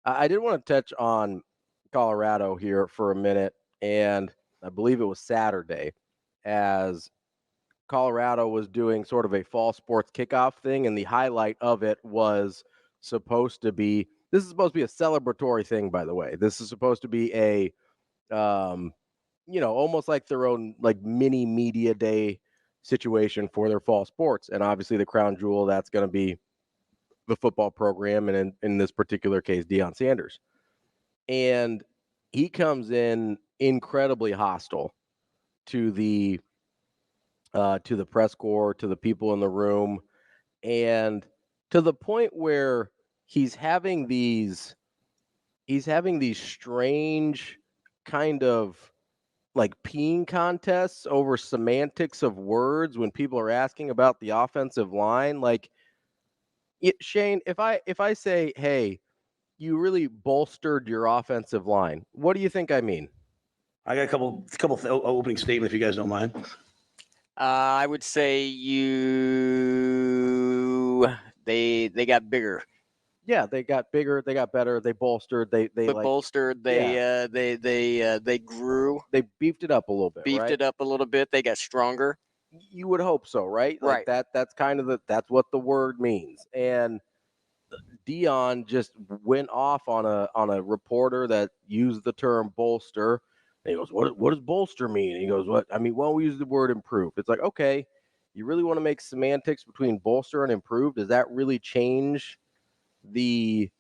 I did want to touch on Colorado here for a minute, and I believe it was Saturday, as Colorado was doing sort of a fall sports kickoff thing, and the highlight of it was supposed to be this is supposed to be a celebratory thing, by the way. This is supposed to be a um, almost like their own like mini media day situation for their fall sports. And obviously the crown jewel, that's going to be the football program, and in this particular case, Deion Sanders. And he comes in incredibly hostile to the press corps, to the people in the room, and to the point where he's having these strange kind of like peeing contests over semantics of words when people are asking about the offensive line. Like, Shane, if I say, "Hey, you really bolstered your offensive line," what do you think I mean? I got a couple opening statements, if you guys don't mind. I would say they got bigger. Yeah, they got bigger, they got better, they bolstered, they bolstered. They grew, they beefed it up a little bit, beefed right? it up a little bit. They got stronger. You would hope so, right? Like Right. that's kind of that's what the word means. And Deion just went off on a reporter that used the term bolster. And he goes, "What does bolster mean?" And he goes, "What? I mean, well, we use the word improve." It's like, okay, you really want to make semantics between bolster and improve? Does that really change the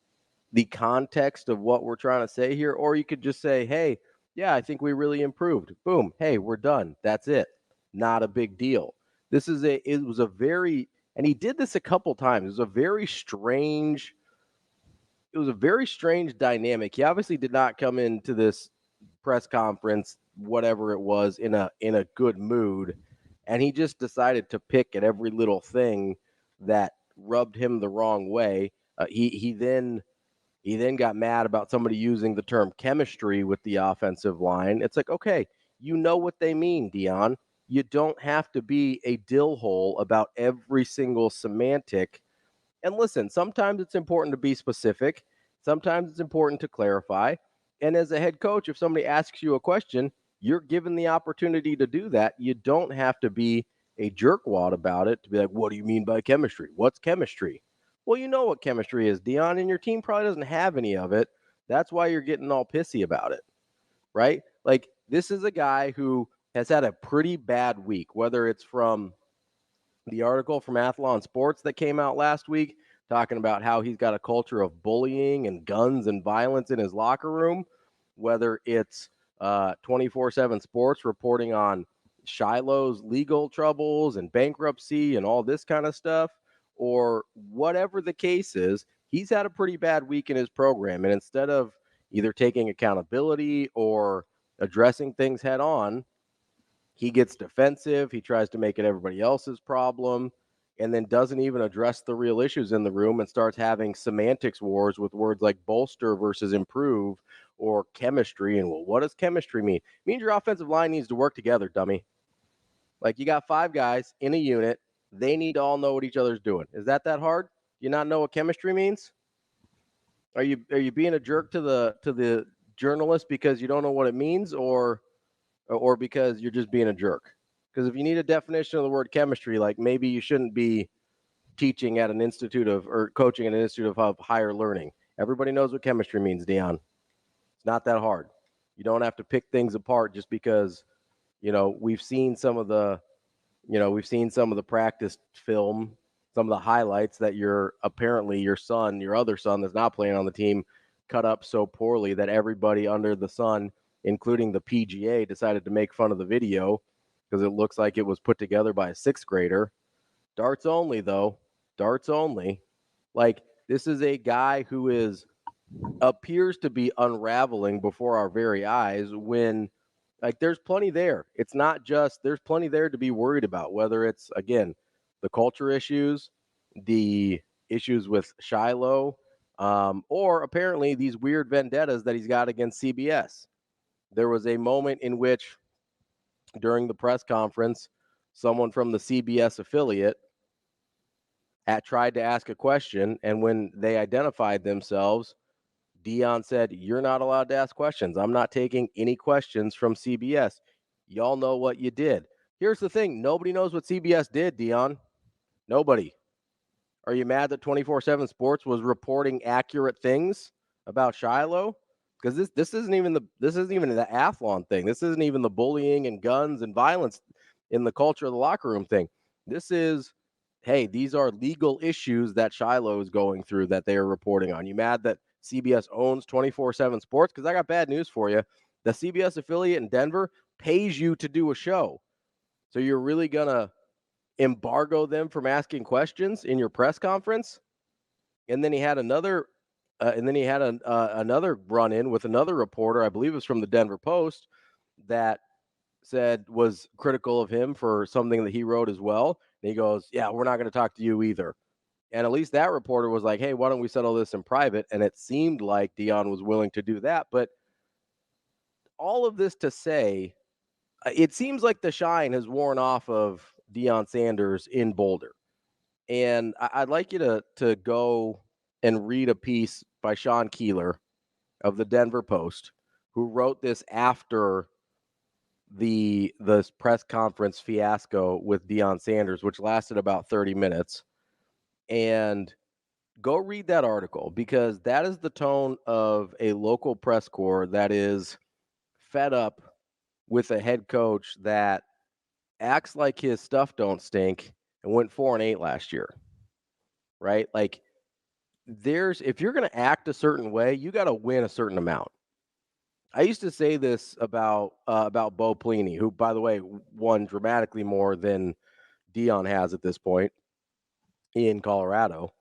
context of what we're trying to say here? Or you could just say, "Hey, yeah, I think we really improved." Boom. Hey, we're done. That's it. Not a big deal. It was a very, and he did this a couple times. It was a very strange dynamic. He obviously did not come into this press conference, whatever it was, in a good mood, and he just decided to pick at every little thing that rubbed him the wrong way. He then got mad about somebody using the term chemistry with the offensive line. It's like, okay, you know what they mean, Deion. You don't have to be a dill hole about every single semantic. And listen, sometimes it's important to be specific. Sometimes it's important to clarify. And as a head coach, if somebody asks you a question, you're given the opportunity to do that. You don't have to be a jerkwad about it to be like, what do you mean by chemistry? What's chemistry? Well, you know what chemistry is, Deion, and your team probably doesn't have any of it. That's why you're getting all pissy about it, right? Like, this is a guy who has had a pretty bad week, whether it's from the article from Athlon Sports that came out last week talking about how he's got a culture of bullying and guns and violence in his locker room, whether it's 24/7 Sports reporting on Shiloh's legal troubles and bankruptcy and all this kind of stuff, or whatever the case is. He's had a pretty bad week in his program, and instead of either taking accountability or addressing things head on, he gets defensive. He tries to make it everybody else's problem, and then doesn't even address the real issues in the room and starts having semantics wars with words like bolster versus improve or chemistry. And, well, what does chemistry mean? It means your offensive line needs to work together, dummy. Like, you got 5 guys in a unit. They need to all know what each other's doing. Is that hard? Do you not know what chemistry means? Are you being a jerk to the journalist because you don't know what it means, or because you're just being a jerk? Because if you need a definition of the word chemistry, like, maybe you shouldn't be teaching at an institute of, or coaching at an institute of higher learning. Everybody knows what chemistry means, Deion. It's not that hard. You don't have to pick things apart just because, we've seen some of the practice film, some of the highlights that your other son that's not playing on the team, cut up so poorly that everybody under the sun, including the PGA, decided to make fun of the video because it looks like it was put together by a 6th grader. Darts only, though. Darts only. Like, this is a guy who appears to be unraveling before our very eyes when, like, there's plenty there. It's not just, there's plenty there to be worried about, whether it's, again, the culture issues, the issues with Shiloh, or apparently these weird vendettas that he's got against CBS. There was a moment in which, during the press conference, someone from the CBS affiliate tried to ask a question, and when they identified themselves, Deion said, "You're not allowed to ask questions. I'm not taking any questions from CBS. Y'all know what you did." Here's the thing. Nobody knows what CBS did, Deion. Nobody. Are you mad that 24/7 Sports was reporting accurate things about Shiloh? Because this isn't even the athlon thing. This isn't even the bullying and guns and violence in the culture of the locker room thing. This is, hey, these are legal issues that Shiloh is going through that they are reporting on. You mad that CBS owns 24/7 Sports? Because I got bad news for you. The CBS affiliate in Denver pays you to do a show. So you're really going to embargo them from asking questions in your press conference? And then he had another another run-in with another reporter, I believe it was from the Denver Post, that said was critical of him for something that he wrote as well. And he goes, "Yeah, we're not going to talk to you either." And at least that reporter was like, "Hey, why don't we settle this in private?" And it seemed like Deion was willing to do that. But all of this to say, it seems like the shine has worn off of Deion Sanders in Boulder. And I'd like you to go and read a piece by Sean Keeler of the Denver Post, who wrote this after the press conference fiasco with Deion Sanders, which lasted about 30 minutes. And go read that article, because that is the tone of a local press corps that is fed up with a head coach that acts like his stuff don't stink and went 4-8 last year. Right? Like, if you're going to act a certain way, you got to win a certain amount. I used to say this about Bo Pelini, who, by the way, won dramatically more than Deion has at this point in Colorado.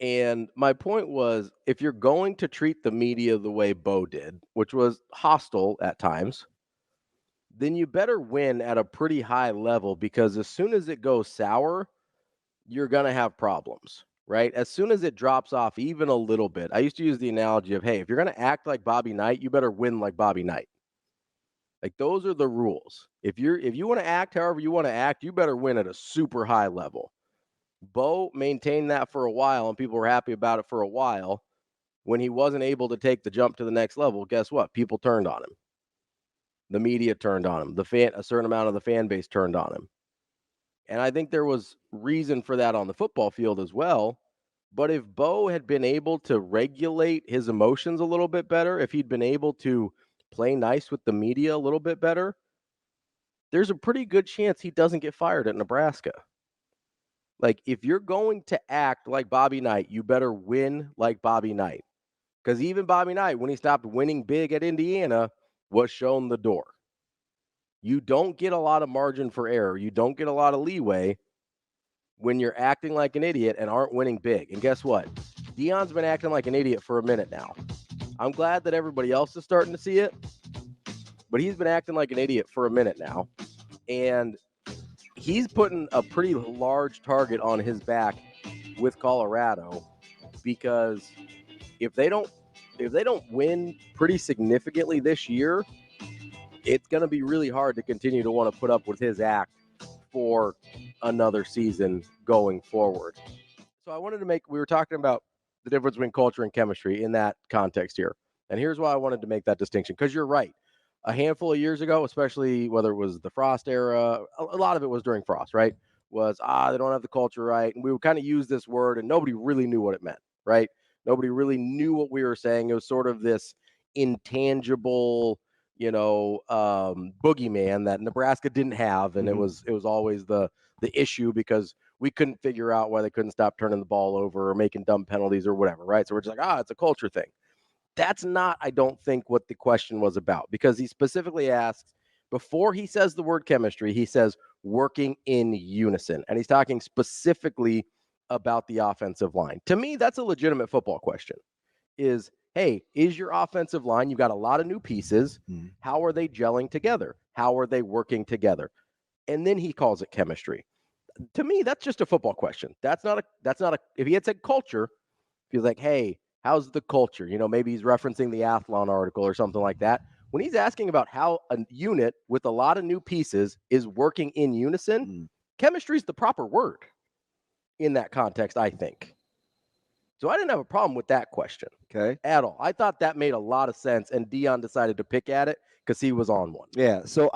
And my point was, if you're going to treat the media the way Bo did, which was hostile at times, then you better win at a pretty high level, because as soon as it goes sour, you're going to have problems, right? As soon as it drops off even a little bit. I used to use the analogy of, hey, if you're going to act like Bobby Knight, you better win like Bobby Knight. Like, those are the rules. If you want to act however you want to act, you better win at a super high level. Bo maintained that for a while, and people were happy about it for a while. When he wasn't able to take the jump to the next level, guess what? People turned on him. The media turned on him. A certain amount of the fan base turned on him. And I think there was reason for that on the football field as well. But if Bo had been able to regulate his emotions a little bit better, if he'd been able to play nice with the media a little bit better, there's a pretty good chance he doesn't get fired at Nebraska. Like, if you're going to act like Bobby Knight, you better win like Bobby Knight. Because even Bobby Knight, when he stopped winning big at Indiana, was shown the door. You don't get a lot of margin for error. You don't get a lot of leeway when you're acting like an idiot and aren't winning big. And guess what? Deion's been acting like an idiot for a minute now. I'm glad that everybody else is starting to see it, but he's been acting like an idiot for a minute now. And he's putting a pretty large target on his back with Colorado, because if they don't win pretty significantly this year, it's going to be really hard to continue to want to put up with his act for another season going forward. So I wanted to we were talking about the difference between culture and chemistry in that context here. And here's why I wanted to make that distinction, because you're right. A handful of years ago, especially whether it was the Frost era, a lot of it was during Frost, right? Was, they don't have the culture right. And we would kind of use this word and nobody really knew what it meant, right? Nobody really knew what we were saying. It was sort of this intangible, boogeyman that Nebraska didn't have. And it was always the issue, because we couldn't figure out why they couldn't stop turning the ball over or making dumb penalties or whatever, right? So we're just like, it's a culture thing. That's not, I don't think, what the question was about, because he specifically asks, before he says the word chemistry, he says working in unison. And he's talking specifically about the offensive line. To me, that's a legitimate football question. Is, hey, is your offensive line, you've got a lot of new pieces. How are they gelling together? How are they working together? And then he calls it chemistry. To me, that's just a football question. That's not a, if he had said culture, if he's like, hey, how's the culture? Maybe he's referencing the Athlon article or something like that. When he's asking about how a unit with a lot of new pieces is working in unison, chemistry is the proper word in that context, I think. So I didn't have a problem with that question Okay. at all. I thought that made a lot of sense, and Deion decided to pick at it because he was on one. Yeah. So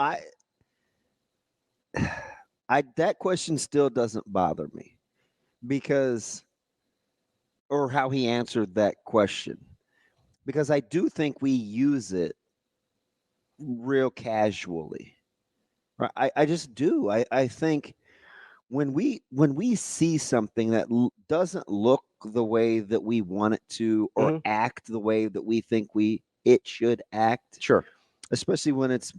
that question still doesn't bother me because, or how he answered that question, because I do think we use it real casually. Right? I just do. I think when we see something that doesn't look the way that we want it to, or act the way that we think it should act, Sure. especially when it's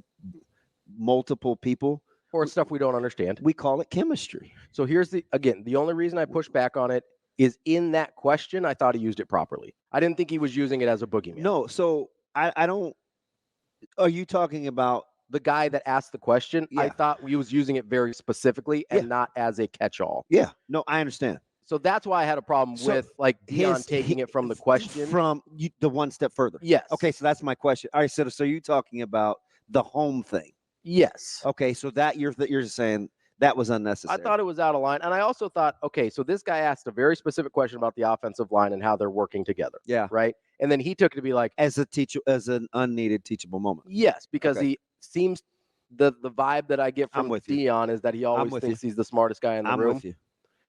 multiple people Or stuff we don't understand. we call it chemistry. So here's the only reason I push back on it is in that question, I thought he used it properly. I didn't think he was using it as a boogeyman. No, so I don't. Are you talking about The guy that asked the question, I Yeah. thought he was using it very specifically and Yeah. not as a catch-all. Yeah, no, I understand. So that's why I had a problem So with like Deion taking it from the question. from the one step further. Yes. Okay, so that's my question. All right, so you're talking about the home thing. Yes. Okay, so that you're saying that was unnecessary. I thought it was out of line. And I also thought, okay, so this guy asked a very specific question about the offensive line and how they're working together. Yeah. Right. And then he took it to be like, as an unneeded teachable moment. yes, because Okay. he seems the vibe that I get I'm from with you. Deion is that he always with thinks he's the smartest guy in the I'm room. with you.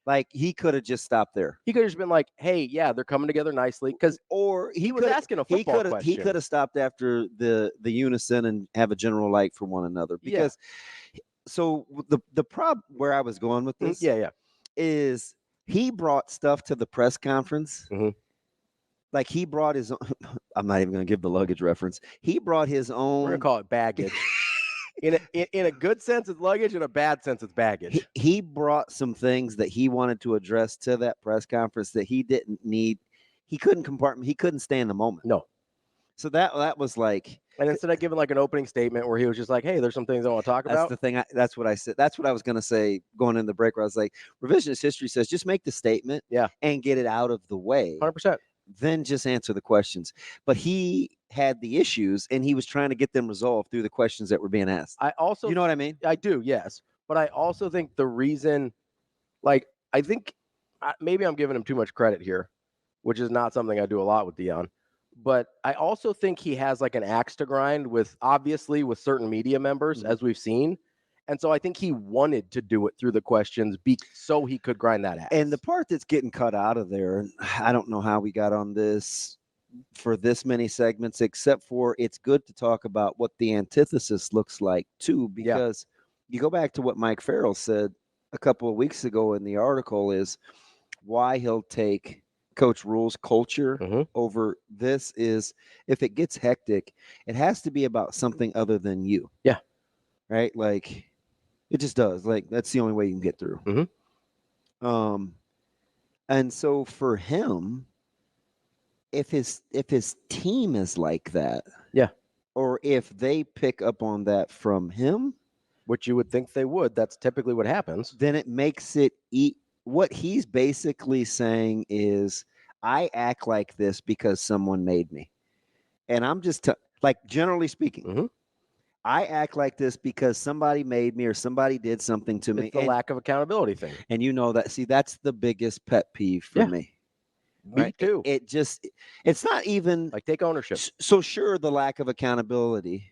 Like he could have just stopped there. He could have just been like, hey, yeah, they're coming together nicely. Because Or he was asking a he football could have question. he could have stopped after the unison and have a general like for one another. Because so the problem where I was going with this is he brought stuff to the press conference. Mhm. Like he brought his own, I'm not even going to give the luggage reference. He brought his own. We're going to call it baggage. In a good sense, it's luggage. In a bad sense, it's baggage. He brought some things that he wanted to address to that press conference that he didn't need. He couldn't compartment. He couldn't stay in the moment. No. So that was like. And instead of giving like an opening statement where he was just like, hey, there's some things I want to talk That's about. the thing. That's what I said. That's what I was going to say going in the break where I was like, revisionist history says just make the statement and get it out of the way. 100%. Then just answer the questions. But he had the issues and he was trying to get them resolved through the questions that were being asked. I also, you know what I mean? I do, yes. But I also think the reason, like, I think maybe I'm giving him too much credit here, which is not something I do a lot with Deion. But I also think he has like an axe to grind with certain media members, as we've seen. And so I think he wanted to do it through the questions so he could grind that axe. And the part that's getting cut out of there, and I don't know how we got on this for this many segments, except for it's good to talk about what the antithesis looks like too, because you go back to what Mike Farrell said a couple of weeks ago in the article is why he'll take Coach Rhule's culture over this is if it gets hectic, it has to be about something other than you. Yeah. Right? Like it just does. Like that's the only way you can get through. And so for him, if his team is like that, or if they pick up on that from him, which you would think they would, that's typically what happens. Then it makes it what he's basically saying is, I act like this because someone made me, and I'm just like generally speaking. I act like this because somebody made me or somebody did something to me. It's the lack of accountability thing. And you know that. See, that's the biggest pet peeve for me. Me too. It's not even like take ownership. So sure, the lack of accountability,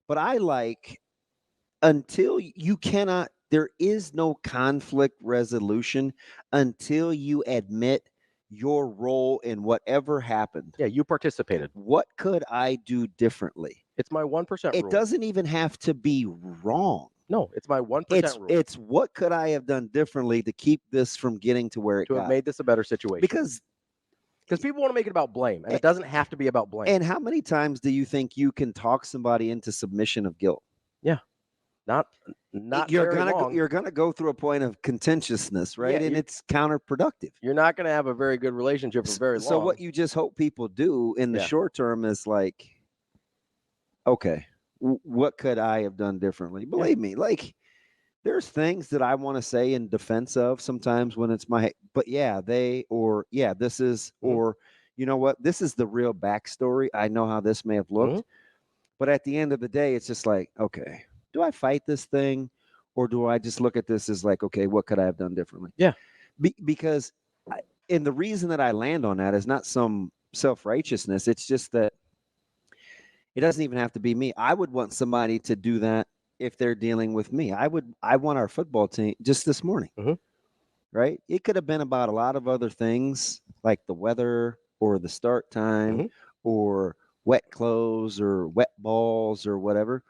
but I like until you cannot, there is no conflict resolution until you admit your role in whatever happened. Yeah, you participated. What could I do differently? It's my 1% rule. It doesn't even have to be wrong. No, it's my 1% rule. It's what could I have done differently to keep this from getting to where it got. To have made this a better situation. Because people want to make it about blame, and it doesn't have to be about blame. And how many times do you think you can talk somebody into submission of guilt? Yeah. Not you're gonna go through a point of contentiousness, right? Yeah, and it's counterproductive. You're not gonna have a very good relationship for very long. So what you just hope people do in the short term is like, okay, what could I have done differently? Believe me, like there's things that I want to say in defense of sometimes when it's but this is, or you know what, this is the real backstory. I know how this may have looked, but at the end of the day, it's just like, okay, do I fight this thing or do I just look at this as like, okay, what could I have done differently? Yeah. Because and the reason that I land on that is not some self-righteousness. It's just that it doesn't even have to be me. I would want somebody to do that if they're dealing with me. I want our football team just this morning, right? It could have been about a lot of other things like the weather or the start time or wet clothes or wet balls or whatever.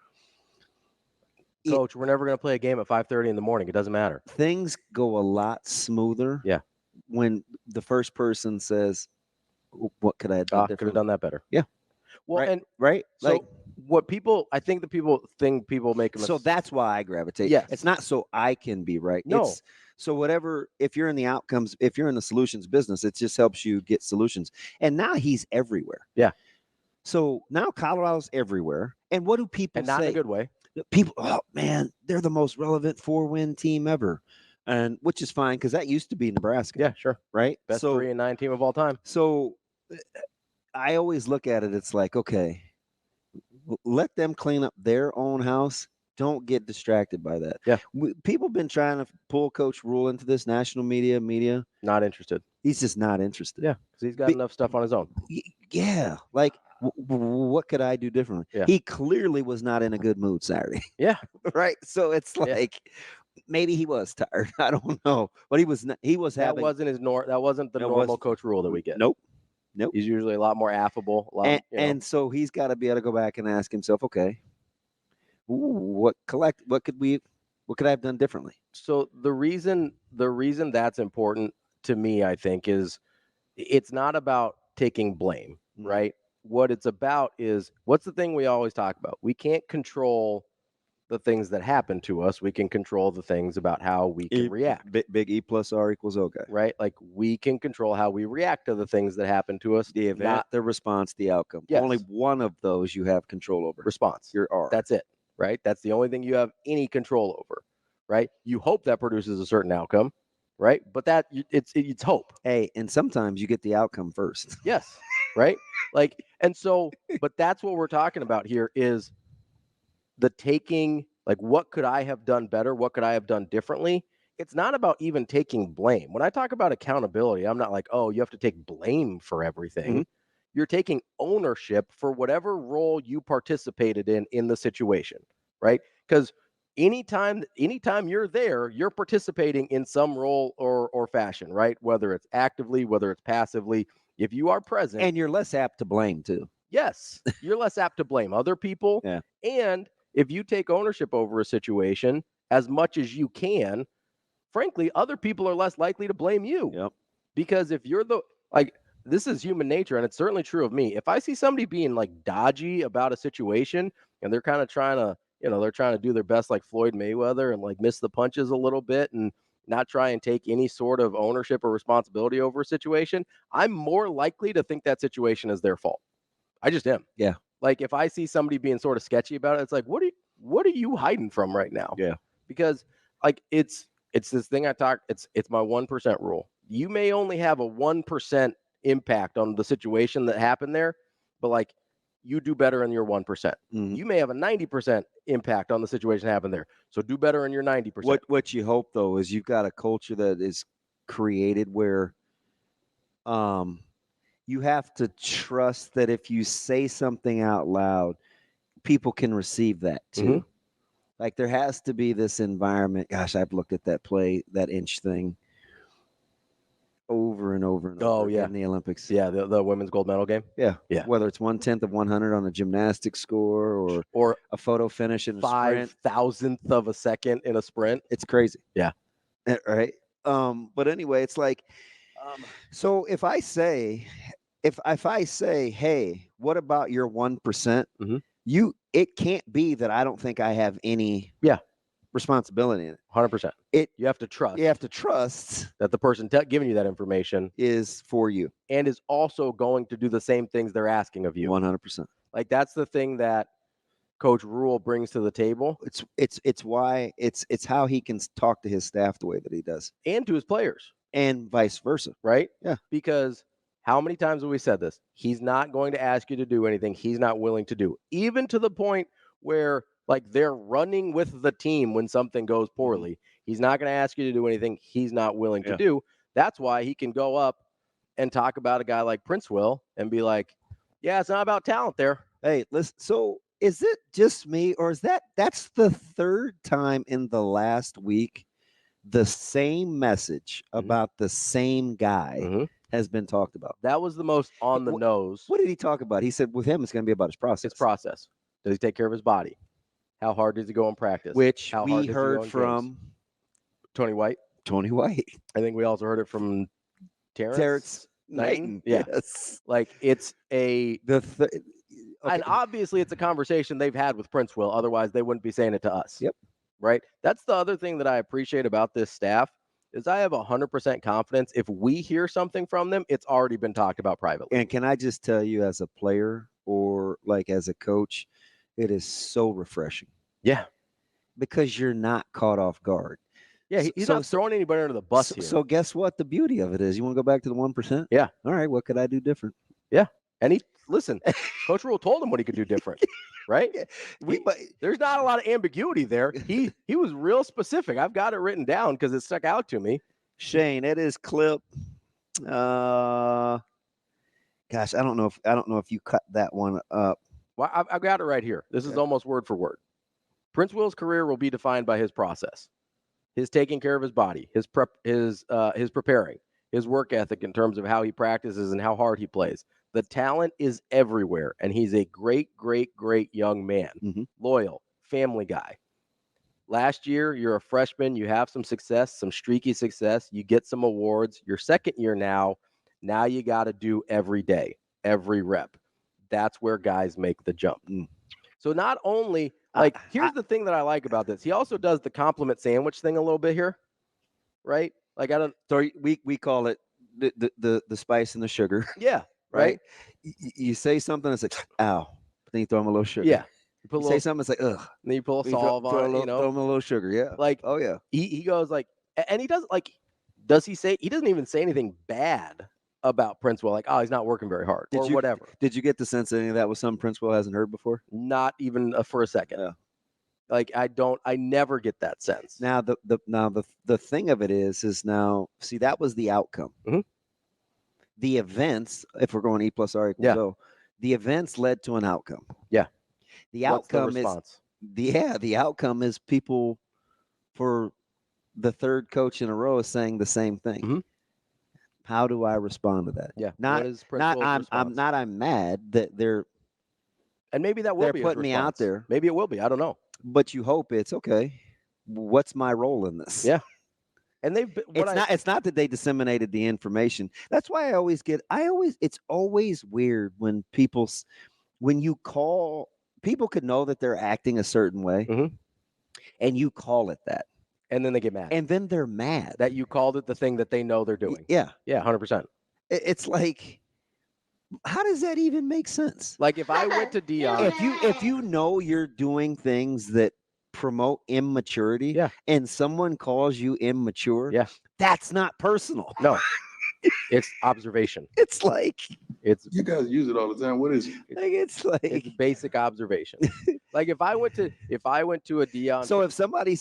Coach, we're never going to play a game at 5:30 in the morning. It doesn't matter. Things go a lot smoother. Yeah. When the first person says, "What could I have done? Could have done that better." Yeah. Well, right, and right. so I think people make a mistake. So that's why I gravitate. Yes. It's not so I can be right. No. It's so whatever. If you're in the outcomes, if you're in the solutions business, it just helps you get solutions. And now he's everywhere. Yeah. So now Colorado's everywhere. And what do people and not say? in a good way. People, oh man, they're the most relevant 4-win team ever, and which is fine because that used to be Nebraska. Yeah, sure. Right. Best so 3-9 team of all time. So I always look at it. It's like, okay, let them clean up their own house. Don't get distracted by that. Yeah. People have been trying to pull Coach Rhule into this national media. Not interested. He's just not interested. Yeah, because he's got enough stuff on his own. Yeah. Like, what could I do differently? Yeah. He clearly was not in a good mood Saturday. Yeah. Right. So it's like, maybe he was tired. I don't know. But he was not, he was That having. that wasn't the normal Coach Rhule that we get. Nope. He's usually a lot more affable. And so he's got to be able to go back and ask himself, okay, what could I have done differently? So the reason that's important to me, I think, is it's not about taking blame, right? What it's about is, what's the thing we always talk about? We can't control the things that happen to us. We can control the things about how we can react. Big E plus R equals okay. Right? Like, we can control how we react to the things that happen to us. The event, not the response, the outcome. Yes. Only one of those you have control over. Response. Your R. That's it, right? That's the only thing you have any control over, right? You hope that produces a certain outcome, right? But it's hope. Hey, and sometimes you get the outcome first. Yes, right? Like, and so, but that's what we're talking about here is the taking, like, what could I have done better? What could I have done differently? It's not about even taking blame. When I talk about accountability, I'm not like, oh, you have to take blame for everything. You're taking ownership for whatever role you participated in the situation, right? Because anytime you're there, you're participating in some role or fashion, right? Whether it's actively, whether it's passively, if you are present. And you're less apt to blame too. Yes, you're less apt to blame other people. Yeah. And if you take ownership over a situation as much as you can, frankly, other people are less likely to blame you. Yep. Because if you're this is human nature, and it's certainly true of me. If I see somebody being like dodgy about a situation and they're kind of trying to, they're trying to do their best like Floyd Mayweather and like miss the punches a little bit and not try and take any sort of ownership or responsibility over a situation, I'm more likely to think that situation is their fault. I just am. Yeah. Like, if I see somebody being sort of sketchy about it, it's like, what are you hiding from right now? Yeah. Because like it's this thing it's my 1% rule. You may only have a 1% impact on the situation that happened there, but like, you do better in your 1%. You may have a 90% impact on the situation that happened there. So do better in your 90%. What you hope though is you've got a culture that is created where you have to trust that if you say something out loud, people can receive that too. Like, there has to be this environment. Gosh, I've looked at that play, that inch thing, over and over and over in the Olympics. Yeah, the women's gold medal game. Yeah. Yeah. Whether it's 1/10 of 100 on a gymnastics score or a photo finish in a sprint. 5,000th of a second in a sprint. It's crazy. Yeah. Right. But anyway, it's like, so if I say, hey, what about your 1%? It can't be that I don't think I have any responsibility in it. 100%. You have to trust. You have to trust that the person giving you that information is for you and is also going to do the same things they're asking of you. 100%. Like, that's the thing that Coach Rhule brings to the table. It's why it's how he can talk to his staff the way that he does, and to his players, and vice versa. Right? Yeah. Because how many times have we said this? He's not going to ask you to do anything he's not willing to do, even to the point where, like, they're running with the team when something goes poorly. He's not going to ask you to do anything he's not willing to do. That's why he can go up and talk about a guy like Prince Will and be like, yeah, it's not about talent there. Hey, listen. So is it just me, or is that's the third time in the last week the same message about the same guy has been talked about? That was the most on the nose. What did he talk about? He said with him, it's going to be about his process. His process. Does he take care of his body? How hard does he go in practice? Which How we hard does he go heard in from games? Tony White. Tony White. I think we also heard it from Terrence Knighton. Yeah. Yes. Like it's a and obviously it's a conversation they've had with Prince Will. Otherwise, they wouldn't be saying it to us. Yep. Right. That's the other thing that I appreciate about this staff is I have 100% confidence. If we hear something from them, it's already been talked about privately. And can I just tell you, as a player or like as a coach, it is so refreshing. Yeah. Because you're not caught off guard. Yeah, he's not throwing anybody under the bus here. So guess what? The beauty of it is, you want to go back to the 1%? Yeah. All right. What could I do different? Yeah. And listen, Coach Rhule told him what he could do different, right? There's not a lot of ambiguity there. He was real specific. I've got it written down because it stuck out to me. Shane, that is clip. Gosh, I don't know if you cut that one up. Well, I've got it right here. This is almost word for word. Prince Will's career will be defined by his process, his taking care of his body, his preparing, his work ethic in terms of how he practices and how hard he plays. The talent is everywhere, and he's a great, great, great young man, loyal, family guy. Last year, you're a freshman. You have some success, some streaky success. You get some awards. Your second year now you got to do every day, every rep. That's where guys make the jump. So not only, here's the thing that I like about this. He also does the compliment sandwich thing a little bit here, right? Like So we call it the spice and the sugar. Yeah. Right? You say something, it's like, ow. Then you throw them a little sugar. Yeah. You say something, it's like, ugh. And then you pull a solve on it, Throw them a little sugar, yeah. Like, oh, yeah. He goes like, and he doesn't does he say, he doesn't even say anything bad about Prince Will, like, oh, he's not working very hard or whatever. Did you get the sense that any of that was something Prince Will hasn't heard before? Not even for a second. Yeah. Like, I never get that sense. Now, the thing of it is now, see, that was the outcome. The events, if we're going E plus R equals O, the events led to an outcome. Yeah. The outcome response? The outcome is people for the third coach in a row is saying the same thing. How do I respond to that? Yeah. I'm mad that they're and maybe that will be putting me out there. Maybe it will be. I don't know. But you hope it's okay. What's my role in this? Yeah. And it's not that they disseminated the information. That's why it's always weird when you call, people could know that they're acting a certain way and you call it that. And then they get mad. And then they're mad that you called it the thing that they know they're doing. Yeah. Yeah. 100%. It's like, how does that even make sense? Like if I went to Deion, if you know you're doing things that promote immaturity, and someone calls you immature, that's not personal. No, it's observation. It's like you guys use it all the time. What is it? It's basic observation. Like if I went to a Deion. So if somebody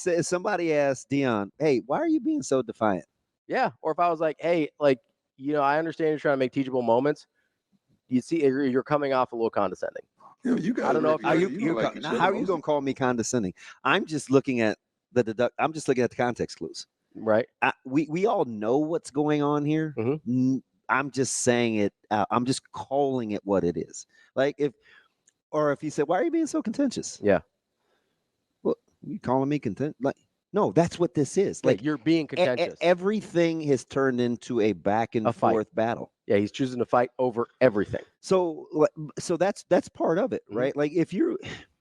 asked Deion, "Hey, why are you being so defiant?" Yeah, or if I was like, "Hey, I understand you're trying to make teachable moments. You see, you're coming off a little condescending." Yeah, you guys. I don't know if how are you going to call me condescending? I'm just looking at the context clues. Right. We all know what's going on here. I'm just saying it. I'm just calling it what it is. Like if you said, "Why are you being so contentious?" Yeah. Well, you calling me content? Like, no, that's what this is. Like you're being contentious. Everything has turned into a back and forth battle. Yeah, he's choosing to fight over everything. So that's part of it, right? Like if you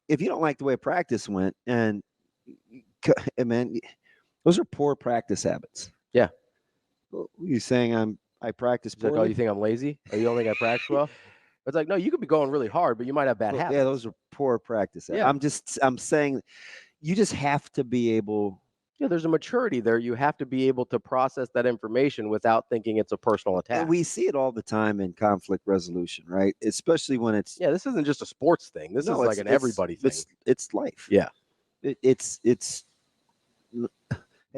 don't like the way practice went, and man, those are poor practice habits. Yeah. You saying I practice poorly? Like, oh, you think I'm lazy? Or you don't think I practice well? It's like, no, you could be going really hard, but you might have bad habits. Yeah, those are poor practice habits. Yeah. I'm saying you just have to be able. Yeah, there's a maturity there. You have to be able to process that information without thinking it's a personal attack. And we see it all the time in conflict resolution, right? Especially when it's. Yeah, this isn't just a sports thing. This is like an everybody thing. It's life. Yeah. It's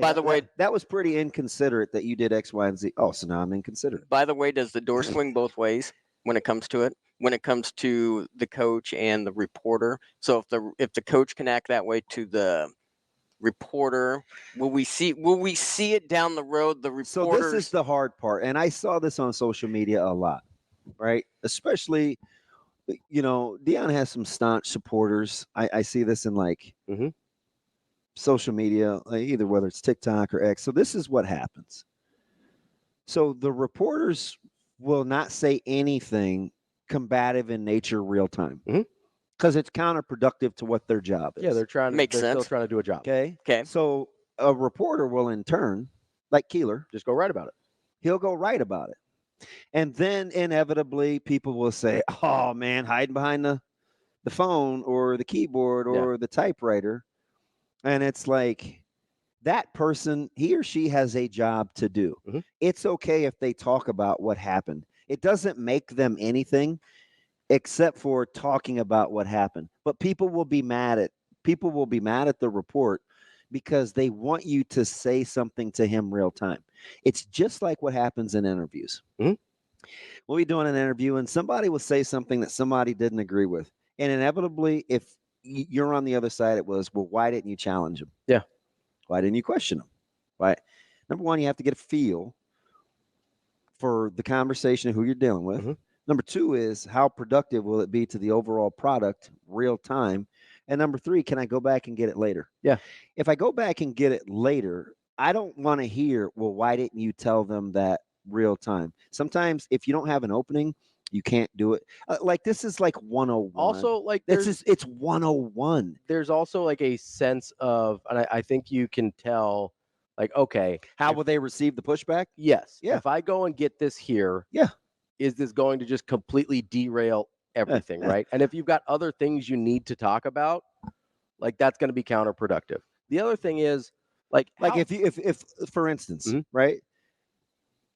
By the way- that was pretty inconsiderate that you did X, Y, and Z. Oh, so now I'm inconsiderate. By the way, does the door swing both ways when it comes to it? When it comes to the coach and the reporter? So if the coach can act that way to the reporter, will we see it down the road? The reporters. So this is the hard part, and I saw this on social media a lot, right? Especially, Deion has some staunch supporters. I see this in Mhm. social media, either whether it's TikTok or X. So this is what happens. So the reporters will not say anything combative in nature real time Mhm. because it's counterproductive to what their job is. Yeah, they're Makes still sense. trying to do a job. okay. Okay. So a reporter will in turn, like Keeler, Just go right about it. he'll go right about it. And then inevitably people will say, oh man, hiding behind the phone or the keyboard or the typewriter. And it's like that person, he or she has a job to do. Mhm. It's okay if they talk about what happened. It doesn't make them anything except for talking about what happened. But people will be mad at the report because they want you to say something to him real time. It's just like what happens in interviews. Mhm. We'll be doing an interview and somebody will say something that somebody didn't agree with. And inevitably, if you're on the other side, it was, well, why didn't you challenge him? Yeah. Why didn't you question him? Right. Number one, you have to get a feel for the conversation and who you're dealing with. Mhm. Number two is how productive will it be to the overall product real time? And number three, can I go back and get it later? Yeah. If I go back and get it later, I don't want to hear, well, why didn't you tell them that real time? Sometimes if you don't have an opening, you can't do it. This is like 101. Also, It's 101. there's also like a sense of, and I think you can tell, like, okay, How will they receive the pushback? yes, Yeah. if I go and get this here, Yeah. is this going to just completely derail everything, yeah. right? And if you've got other things you need to talk about, like that's going to be counterproductive. The other thing is, like if for instance, Mhm. right?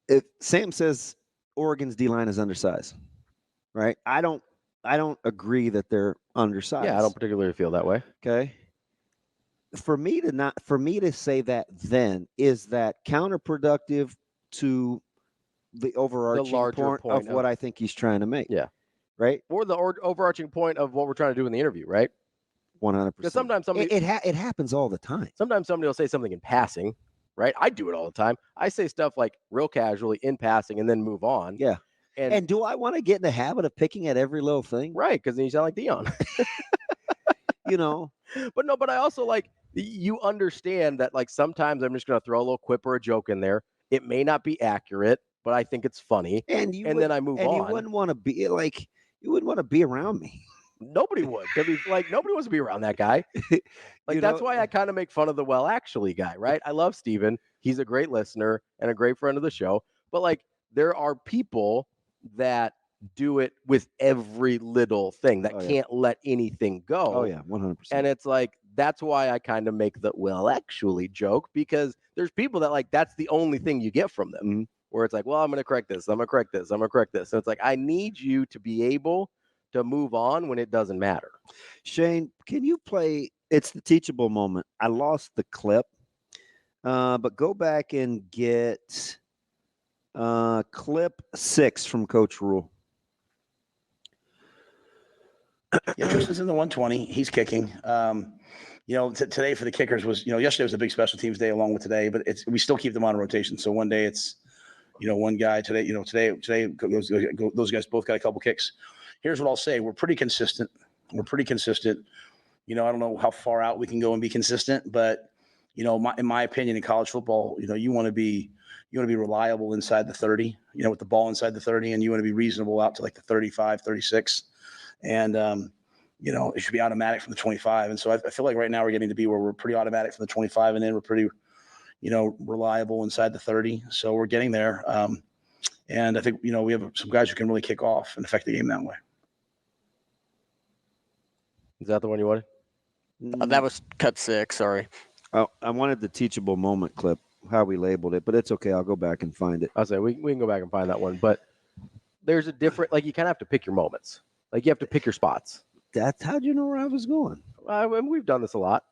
If Sam says Oregon's D-line is undersized, right? I don't agree that they're undersized. yeah, I don't particularly feel that way. Okay. For me to say that then is that counterproductive to the overarching larger point of what I think he's trying to make. Yeah. Right? Or the overarching point of what we're trying to do in the interview, right? 100%. Because sometimes somebody it happens all the time. sometimes somebody will say something in passing, right? I do it all the time. I say stuff like real casually in passing and then move on. Yeah. And, And do I want to get in the habit of picking at every little thing? right, because then you sound like Deion. But I also like you understand that like sometimes I'm just gonna throw a little quip or a joke in there. It may not be accurate, but I think it's funny. and then I move on. You wouldn't want to be around me. Nobody would. Nobody wants to be around that guy. Like that's why I kind of make fun of the well actually guy, right? I love Steven. He's a great listener and a great friend of the show. But like there are people that do it with every little thing that can't let anything go. Oh yeah, 100%. And it's like that's why I kind of make the well actually joke, because there's people that like that's the only thing you get from them. Mhm. Where it's like, well, I'm gonna correct this, I'm gonna correct this, I'm gonna correct this. So it's like I need you to be able to move on when it doesn't matter. Shane, can you play? It's the teachable moment. I lost the clip, but go back and get clip 6 from Coach Rhule. Yeah, Tristan's in the 120. He's kicking. Today for the kickers was, yesterday was a big special teams day along with today, but we still keep them on rotation. So one day it's, one guy. Today those guys both got a couple kicks. Here's what I'll say: we're pretty consistent. I don't know how far out we can go and be consistent, but in my opinion, in college football, you want to be reliable inside the 30. With the ball inside the 30, and you want to be reasonable out to like the 35, 36. And, it should be automatic from the 25. And so I feel like right now we're getting to be where we're pretty automatic from the 25, and then we're pretty, reliable inside the 30. So we're getting there. And I think, we have some guys who can really kick off and affect the game that way. Is that the one you wanted? That was cut 6. Sorry. Oh, I wanted the teachable moment clip, how we labeled it, but it's okay. I'll go back and find it. I'll say we can go back and find that one, but there's a different, like you kind of have to pick your moments. Like you have to pick your spots. How'd you know where I was going? And we've done this a lot.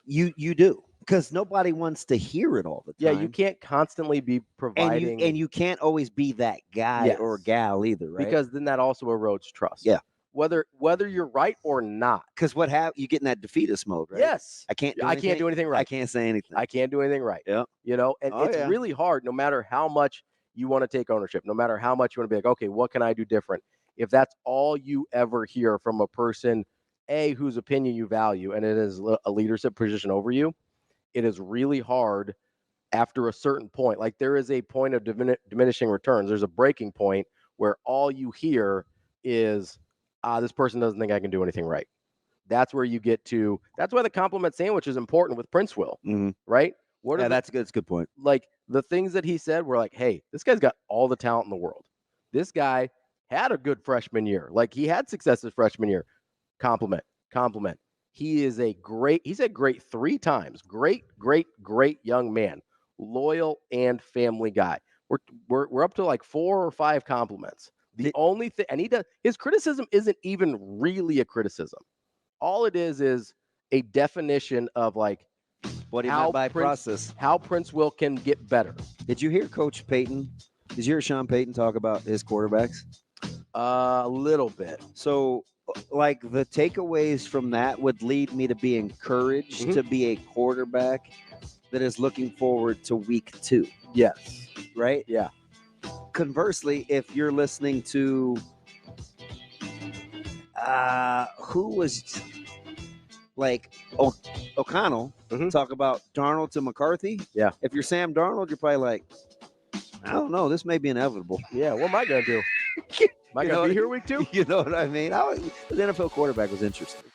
You do. because nobody wants to hear it all the Yeah, time. you can't constantly be providing and you can't always be that guy or Yes. gal either, right? because then that also erodes trust. Yeah. Whether you're right or not. Because you get in that defeatist mode, right? Yes. I can't do I anything. can't do anything I right. can't say anything. I can't do anything right. Yeah. You know, and Oh, it's yeah. really hard no matter how much you want to take ownership, no matter how much you want to be like, okay, what can I do different? If that's all you ever hear from a person, whose opinion you value, and it is a leadership position over you, it is really hard after a certain point. Like there is a point of diminishing returns. There's a breaking point where all you hear is, this person doesn't think I can do anything right. That's where you get to. That's why the compliment sandwich is important with Prince Will, Mhm. right? What are Yeah, the- that's good. That's a good point. like the things that he said were like, hey, this guy's got all the talent in the world. This guy had a good freshman year. Like he had success his freshman year. Compliment. He's said great 3 times. Great young man. Loyal and family guy. We're up to like 4 or 5 compliments. The only thing, and his criticism isn't even really a criticism. All it is a definition of like What he how meant by Prince- process. how Prince Will can get better. Did you hear Coach Payton? Did you hear Sean Payton talk about his quarterbacks? A little bit. So, like the takeaways from that would lead me to be encouraged Mhm. to be a quarterback that is looking forward to week 2, Yes. right? Yeah. Conversely, if you're listening to who was like O'Connell Mhm. talk about Darnold to McCarthy. Yeah. If you're Sam Darnold, you're probably like, I don't know, this may be inevitable. Yeah. What am I gonna do? Am I You gonna know- be here week 2? You know what I mean? The NFL quarterback was interesting.